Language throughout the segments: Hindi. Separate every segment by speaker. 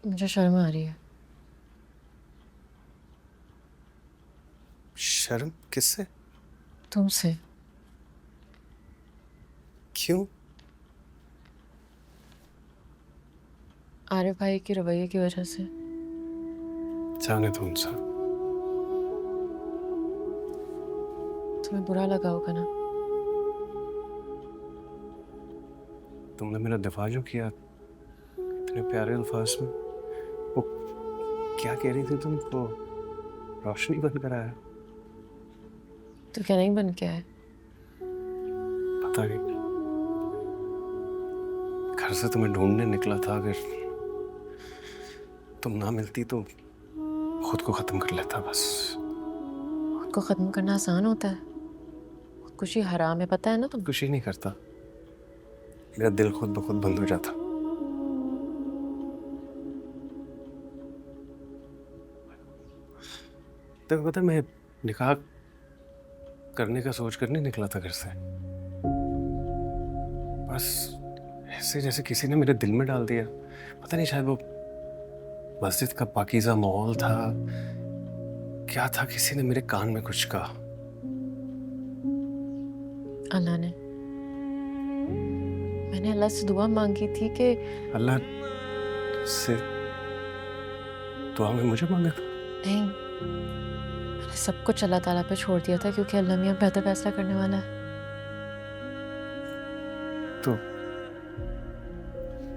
Speaker 1: मुझे शर्म आ रही है।
Speaker 2: शर्म किससे?
Speaker 1: तुमसे।
Speaker 2: क्यों?
Speaker 1: आरिफ भाई के रवैये की वजह से।
Speaker 2: जाने दो उनसे।
Speaker 1: तुम्हें बुरा लगा होगा ना।
Speaker 2: तुमने मेरा दिफा जो किया इतने प्यारे अल्फाज में, वो क्या कह रही थी तुमको? रोशनी बंद कराया?
Speaker 1: तो क्या नहीं बन के आए?
Speaker 2: पता नहीं, घर से तुम्हें ढूंढने निकला था। अगर तुम ना मिलती तो खुद को खत्म कर लेता बस।
Speaker 1: खुद को खत्म करना आसान होता है? खुदकुशी हराम है, पता है ना तुम।
Speaker 2: खुशी नहीं करता, मेरा दिल खुद ब खुद बंद हो जाता। तो पता है, मैं निकाह करने का सोच कर नहीं निकला था घर से। बस ऐसे जैसे किसी ने मेरे दिल में डाल दिया। पता नहीं, शायद वो मस्जिद का पाकीज़ा माहौल था, क्या था, किसी ने मेरे कान में कुछ कहा।
Speaker 1: अल्लाह ने। मैंने अल्लाह से दुआ मांगी थी कि
Speaker 2: अल्लाह से दुआ में मुझे मांगा था?
Speaker 1: नहीं, मैंने सब कुछ अल्लाह ताला पे छोड़ दिया था क्योंकि अल्लाह मियां बेहतर फैसला करने वाला है।
Speaker 2: तो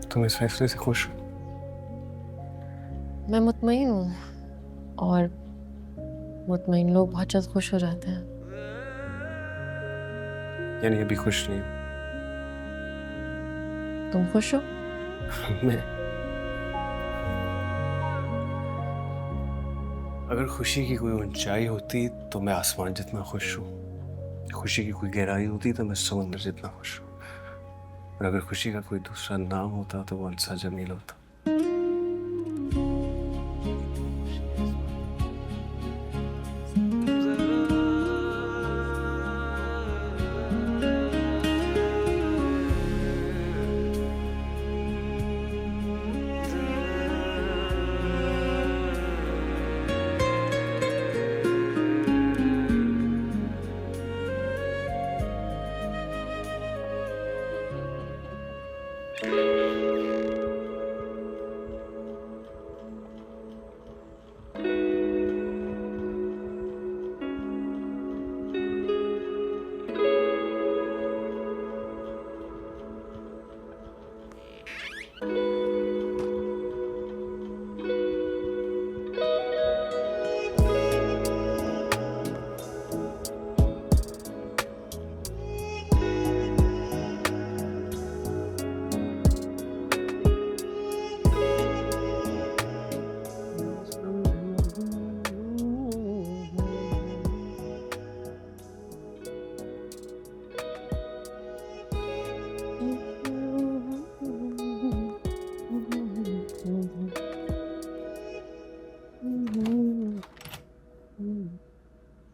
Speaker 2: तुम इस फैसले से खुश हो?
Speaker 1: मैं मुतमईन हूँ, और मुतमईन लोग बहुत जल्द खुश हो जाते हैं।
Speaker 2: यानी अभी खुश नहीं
Speaker 1: तुम खुश हो?
Speaker 2: हूं मैं? अगर खुशी की कोई ऊंचाई होती तो मैं आसमान जितना खुश हूँ। खुशी की कोई गहराई होती तो मैं समुंदर जितना खुश हूँ। और अगर खुशी का कोई दूसरा नाम होता तो वो अंसा जमील होता।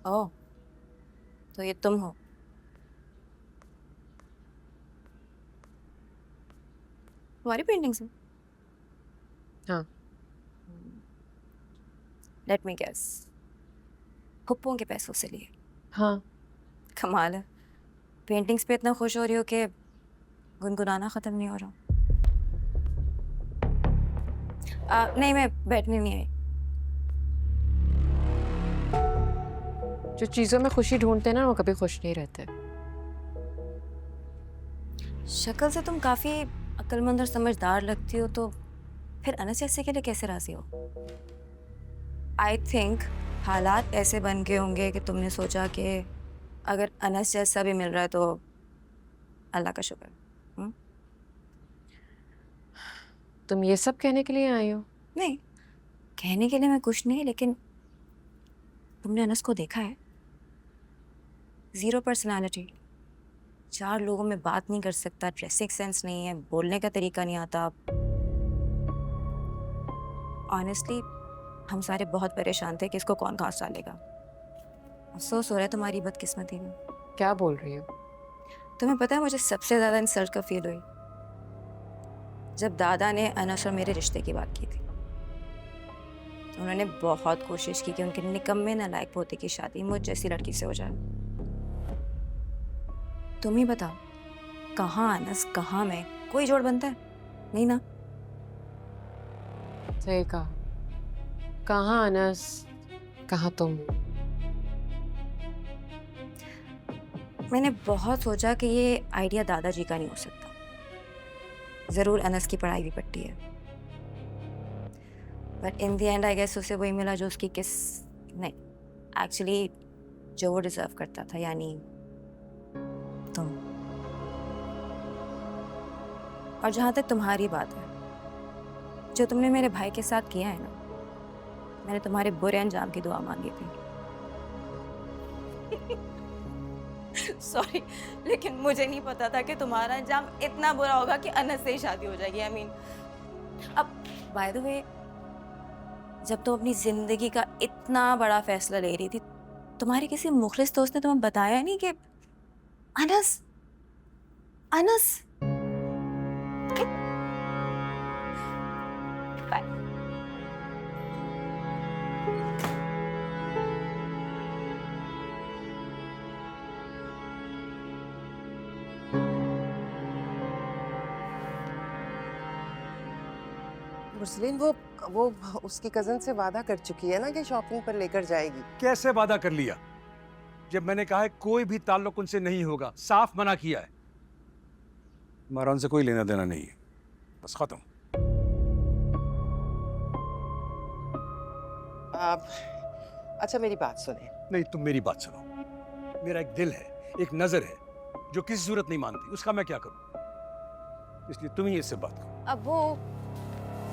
Speaker 3: ओह, तो ये तुम हो? तुम्हारी पेंटिंग्स हैं?
Speaker 1: हाँ।
Speaker 3: लेट मी गेस, हुप्पों के पैसों से लिए?
Speaker 1: हाँ।
Speaker 3: कमाल है, पेंटिंग्स पे इतना खुश हो रही हो कि गुनगुनाना खत्म नहीं हो रहा। नहीं, मैं बैठने नहीं आई।
Speaker 1: जो चीजों में खुशी ढूंढते हैं ना, वो कभी खुश नहीं रहते।
Speaker 3: शक्ल से तुम काफी अक्लमंद और समझदार लगती हो, तो फिर अनस जैसे के लिए कैसे राजी हो? आई थिंक हालात ऐसे बन गए होंगे कि तुमने सोचा कि अगर अनस जैसा भी मिल रहा है तो अल्लाह का शुक्र। हम्म?
Speaker 1: तुम ये सब कहने के लिए आई हो?
Speaker 3: नहीं, कहने के लिए मैं कुछ नहीं, लेकिन तुमने अनस को देखा है? जीरो पर्सनालिटी, चार लोगों में बात नहीं कर सकता, ड्रेसिंग सेंस नहीं है, बोलने का तरीका नहीं आता। ऑनेस्टली हम सारे बहुत परेशान थे कि इसको कौन घास डालेगा। अफसोस हो रहा है तुम्हारी बदकिस्मती में।
Speaker 1: क्या बोल रही हो?
Speaker 3: तुम्हें पता है मुझे सबसे ज्यादा इंसल्ट कब फील हुई? जब दादा ने अनस और मेरे रिश्ते की बात की थी। उन्होंने बहुत कोशिश की कि उनके निकम्मे नालायक पोते की शादी मुझ जैसी लड़की से हो जाए। तुम ही बताओ, कहाँ अनस कहाँ मैं, कोई जोड़ बनता है? नहीं ना।
Speaker 1: सही कहा। कहाँ अनस, कहाँ तुम।
Speaker 3: मैंने बहुत सोचा कि ये आइडिया दादाजी का नहीं हो सकता। जरूर अनस की पढ़ाई भी पट्टी है, but in the end I guess उसे वही मिला जो उसकी किस नहीं, एक्चुअली जो वो डिजर्व करता था, यानी तुम। और जहाँ तक तुम्हारी बात है, जो तुमने मेरे भाई के साथ किया है ना, मैंने तुम्हारे बुरे अंजाम की दुआ मांगी थी। सॉरी, लेकिन मुझे नहीं पता था कि तुम्हारा अंजाम इतना बुरा होगा कि अनस से ही शादी हो जाएगी। आई मीन, अब बाय द वे, जब तुम अपनी जिंदगी का इतना बड़ा फैसला ले रही थी, तुम्हारे किसी मुखलिस दोस्त ने तुम्हें बताया नहीं कि अनस अनस बाय।
Speaker 4: मुस्लिम वो उसकी कजन से वादा कर चुकी है ना कि शॉपिंग पर लेकर जाएगी।
Speaker 5: कैसे वादा कर लिया जब मैंने कहा है कोई भी ताल्लुक उनसे नहीं होगा, साफ मना किया है। हमारा उनसे कोई लेना देना नहीं है, बस खत्म।
Speaker 4: आप अच्छा मेरी बात सुने।
Speaker 5: नहीं, तुम मेरी बात सुनो। मेरा एक दिल है, एक नजर है जो किसी सूरत नहीं मानती, उसका मैं क्या करूं? इसलिए तुम ही इससे बात करो।
Speaker 3: अब वो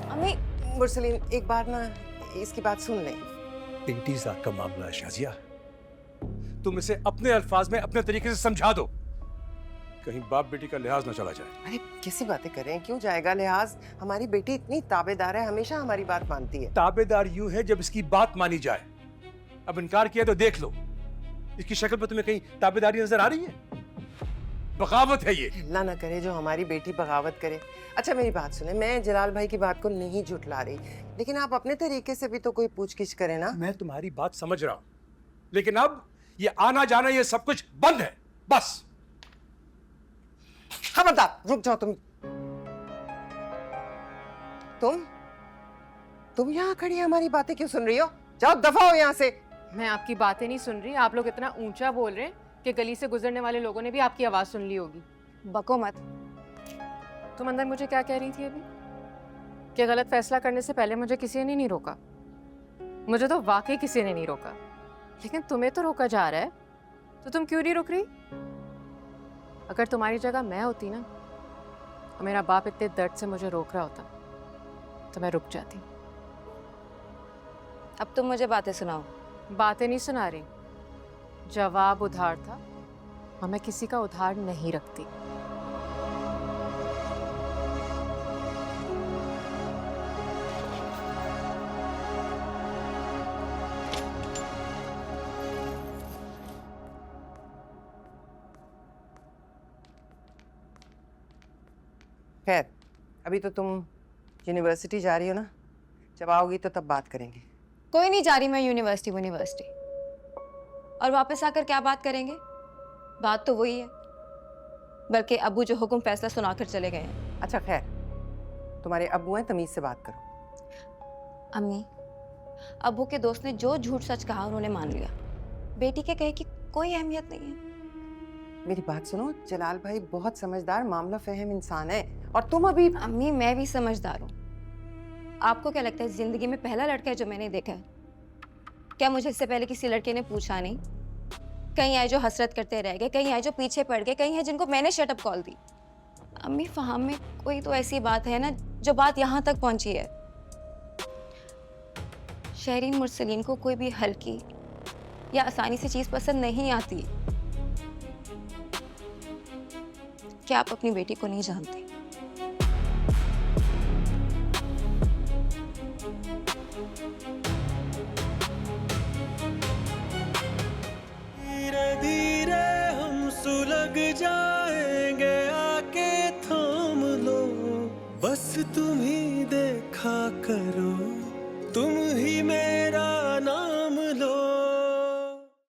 Speaker 3: अम्मी,
Speaker 4: मुरसलीन एक बार ना इसकी बात सुन ले।
Speaker 5: इंतजार का मामला है शाजिया, तुम इसे अपने अल्फाज में अपने तरीके से समझा दो, कहीं बाप बेटी का लिहाज ना चला जाए।
Speaker 4: अरे कैसी बातें कर रहे हैं, क्यों जाएगा लिहाज? हमारी बेटी इतनी ताबेदार है, हमेशा हमारी बात मानती है।
Speaker 5: ताबेदार यूं है जब इसकी बात मानी जाए। अब इनकार किया तो देख लो, इसकी शक्ल पर तुम्हें कहीं ताबेदारी नजर आ रही है? बगावत है ये।
Speaker 4: अल्लाह ना करे जो हमारी बेटी बगावत करे। अच्छा मेरी बात सुने, मैं जलाल भाई की बात को नहीं झुठला रही, लेकिन आप अपने तरीके से भी तो कोई पूछगिछ करें ना।
Speaker 5: मैं तुम्हारी बात समझ रहा हूं, लेकिन अब ये आना जाना ये सब कुछ बंद है, बस।
Speaker 4: खबरदार, रुक जाओ तुम यहाँ खड़ी हमारी बातें क्यों सुन रही हो? जाओ दफा हो यहाँ से।
Speaker 1: मैं आपकी बातें नहीं सुन रही, आप लोग इतना ऊंचा बोल रहे हैं कि गली से गुजरने वाले लोगों ने भी आपकी आवाज सुन ली होगी।
Speaker 3: बको मत।
Speaker 1: तुम अंदर मुझे क्या कह रही थी अभी? कि गलत फैसला करने से पहले मुझे किसी ने नहीं रोका। मुझे तो वाकई किसी ने नहीं रोका, लेकिन तुम्हें तो रोका जा रहा है, तो तुम क्यों नहीं रुक रही? अगर तुम्हारी जगह मैं होती ना, और मेरा बाप इतने दर्द से मुझे रोक रहा होता, तो मैं रुक जाती।
Speaker 3: अब तुम मुझे बातें सुनाओ।
Speaker 1: बातें नहीं सुना रही, जवाब उधार था, और मैं किसी का उधार नहीं रखती।
Speaker 4: खैर, अभी तो तुम यूनिवर्सिटी जा रही हो ना, जब आओगी तो तब बात करेंगे।
Speaker 3: कोई नहीं जा रही मैं यूनिवर्सिटी, और वापस आकर क्या बात करेंगे? बात तो वही है, बल्कि अब्बू जो हुक्म फैसला सुनाकर चले गए हैं।
Speaker 4: अच्छा खैर, तुम्हारे अब्बू हैं, तमीज से बात करो।
Speaker 3: अम्मी, अब्बू के दोस्त ने जो झूठ सच कहा उन्होंने मान लिया। बेटी के कहे की कोई अहमियत नहीं है।
Speaker 4: मेरी बात सुनो, जलाल भाई बहुत समझदार, मामला फहम इंसान है, और तुम अभी।
Speaker 3: अम्मी, मैं भी समझदार हूँ। आपको क्या लगता है जिंदगी में पहला लड़का है जो मैंने देखा है? क्या मुझे इससे पहले किसी लड़के ने पूछा नहीं? कहीं आए जो हसरत करते रह गए, कहीं आए जो पीछे पड़ गए, कहीं है जिनको मैंने शटअप कॉल दी। अम्मी, फहाम में कोई तो ऐसी बात है ना जो बात यहाँ तक पहुंची है। शहरीन मुरसलीन को कोई भी हल्की या आसानी से चीज पसंद नहीं आती। क्या आप अपनी बेटी को नहीं जानते?
Speaker 6: धीरे धीरे हम सुलग जाएंगे, आके थाम लो, बस तुम ही देखा करो, तुम ही मेरे